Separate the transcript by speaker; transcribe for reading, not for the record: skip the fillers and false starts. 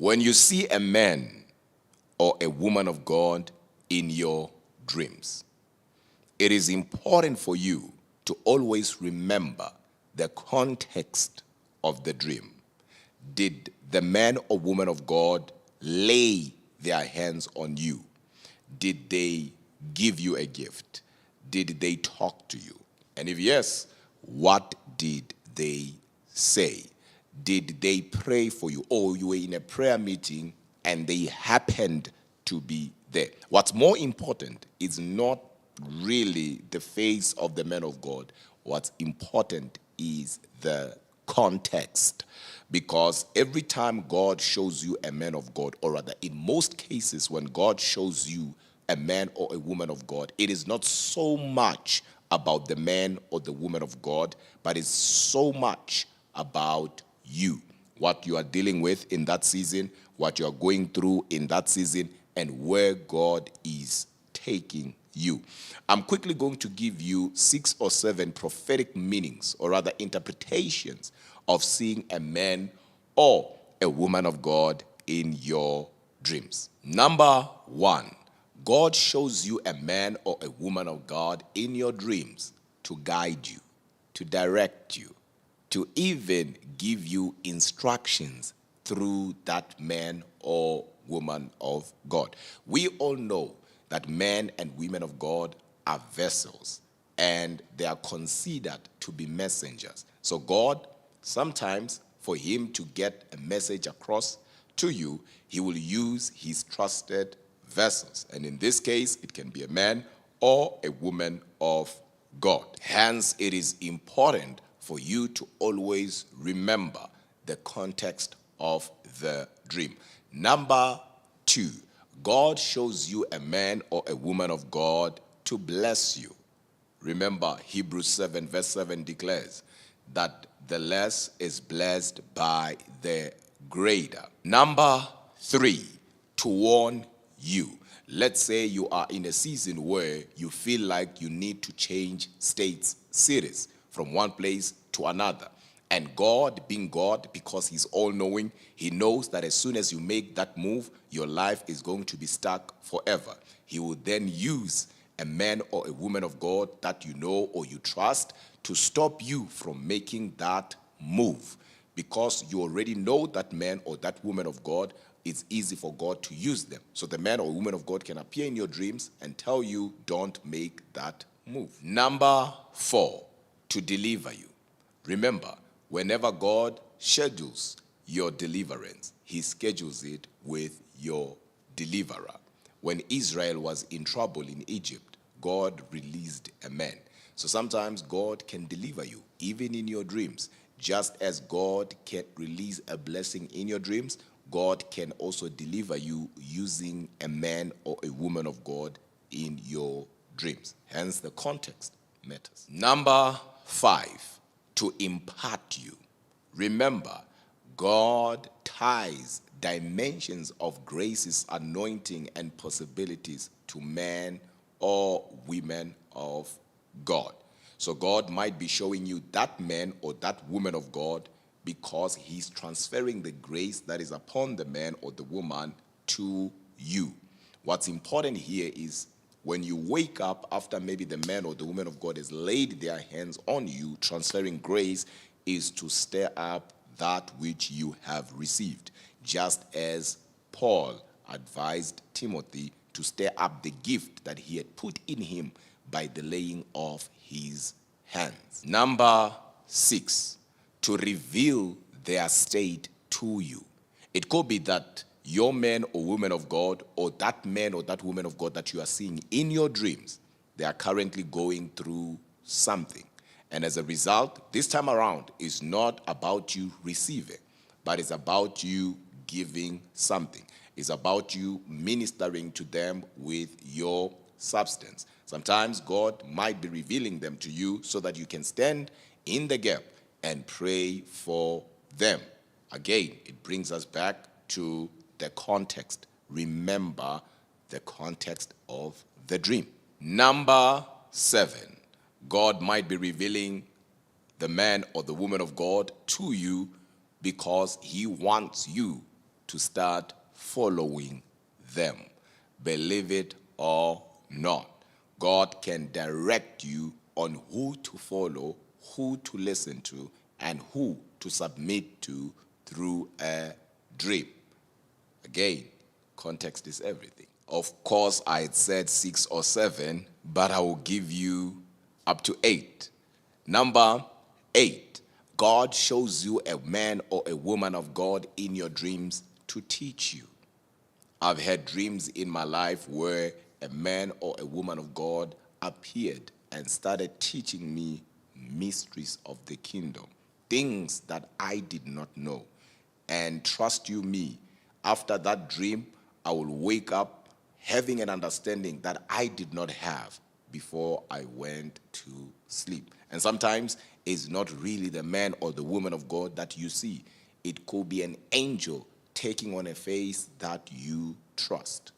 Speaker 1: When you see a man or a woman of God in your dreams, it is important for you to always remember the context of the dream. Did the man or woman of God lay their hands on you? Did they give you a gift? Did they talk to you? And if yes, what did they say? Did they pray for you? Or you were in a prayer meeting and they happened to be there? What's more important is not really the face of the man of God. What's important is the context. Because every time God shows you a man of God, or rather in most cases when God shows you a man or a woman of God, it is not so much about the man or the woman of God, but it's so much about you, what you are dealing with in that season, what you are going through in that season, and where God is taking you. I'm quickly going to give you 6 or 7 prophetic meanings, or rather interpretations, of seeing a man or a woman of God in your dreams. Number 1, God shows you a man or a woman of God in your dreams to guide you, to direct you, to even give you instructions through that man or woman of God. We all know that men and women of God are vessels, and they are considered to be messengers. So God, sometimes for him to get a message across to you, he will use his trusted vessels. And in this case, it can be a man or a woman of God. Hence, it is important for you to always remember the context of the dream. Number 2, God shows you a man or a woman of God to bless you. Remember, Hebrews 7 verse 7 declares that the less is blessed by the greater. Number 3, to warn you. Let's say you are in a season where you feel like you need to change states, cities, from one place to another. And God, being God, because he's all-knowing, he knows that as soon as you make that move, your life is going to be stuck forever. He will then use a man or a woman of God that you know or you trust to stop you from making that move. Because you already know that man or that woman of God, it's easy for God to use them. So the man or woman of God can appear in your dreams and tell you, don't make that move. Number 4, to deliver you. Remember, whenever God schedules your deliverance, he schedules it with your deliverer. When Israel was in trouble in Egypt, God released a man. So sometimes God can deliver you, even in your dreams. Just as God can release a blessing in your dreams, God can also deliver you using a man or a woman of God in your dreams. Hence, the context matters. Number 5, to impart you. Remember, God ties dimensions of graces, anointing, and possibilities to men or women of God. So God might be showing you that man or that woman of God because he's transferring the grace that is upon the man or the woman to you. What's important here is when you wake up after maybe the man or the woman of God has laid their hands on you, transferring grace is to stir up that which you have received. Just as Paul advised Timothy to stir up the gift that he had put in him by the laying of his hands. Number 6, to reveal their state to you. It could be that your man or woman of God, or that man or that woman of God that you are seeing in your dreams, they are currently going through something. And as a result, this time around is not about you receiving, but it's about you giving something. It's about you ministering to them with your substance. Sometimes God might be revealing them to you so that you can stand in the gap and pray for them. Again, it brings us back to the context. Remember the context of the dream. Number 7, God might be revealing the man or the woman of God to you because he wants you to start following them. Believe it or not, God can direct you on who to follow, who to listen to, and who to submit to through a dream. Again, context is everything. Of course, I had said 6 or 7, but I will give you up to 8. Number 8, God shows you a man or a woman of God in your dreams to teach you. I've had dreams in my life where a man or a woman of God appeared and started teaching me mysteries of the kingdom, things that I did not know. And trust you me, after that dream, I will wake up having an understanding that I did not have before I went to sleep. And sometimes it's not really the man or the woman of God that you see. It could be an angel taking on a face that you trust.